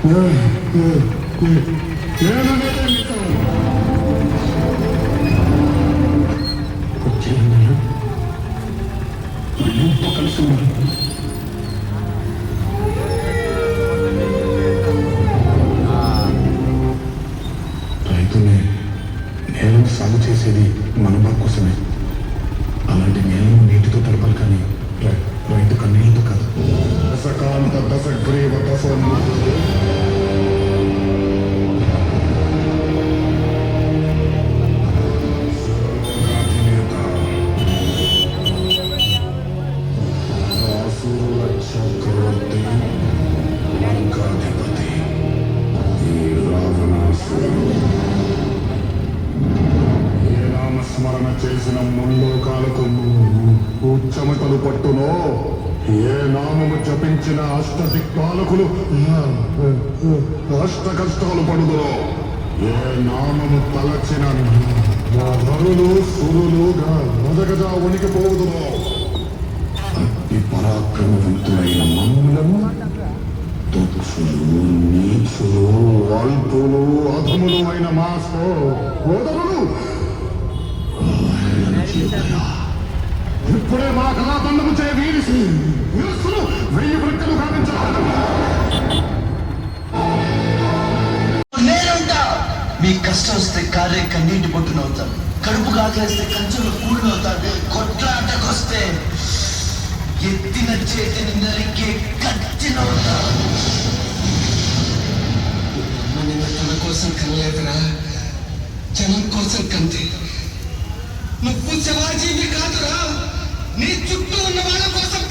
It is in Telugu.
రైతుని నేలను సాగు చేసేది మన కోసమే. అలాంటి నేలను నీటితో తడపాలి, కానీ రైతు కన్నీళ్ళతో కాదు. దశకాంత దశగ్రీవ దశను చక్రవర్తి లంకాధిపతి ఈ రావణాసురుడు ఏ నామస్మరణ చేసిన ముల్లోకాలకు చెమటలు పట్టునో, ఏ నామము జపించిన అష్టదిక్పాలకులు అష్ట కష్టాలు పడుదురో, ఏ నామము తలచిన ధరులు సురులు గజగజ వణికిపోదురో, అతి పరాక్రమవంతులైన మమ్ములను తుచ్చులు నీచులు అల్పులు అధములు అయిన మా సోదరులు ఇప్పుడే మా కళాదండము చే వీరిసి విరుసులు 1000 వృక్కలు కావించాలి. నేనుంటా. మీ కష్టం వస్తే కారే కన్నీటి బొట్టునవుతాను, కడుపు కాకేస్తే కంచెలు కూడినవుతాను, కొట్లాటకొస్తే ఎత్తిన చేతిని నరికే కత్తినవుతాను. నిన్న తన కోసం కనలేదురా, జనం కోసం కంది. నువ్వు శివాజీని కాదురా, నీ చుట్టూ ఉన్న వాళ్ళ కోసం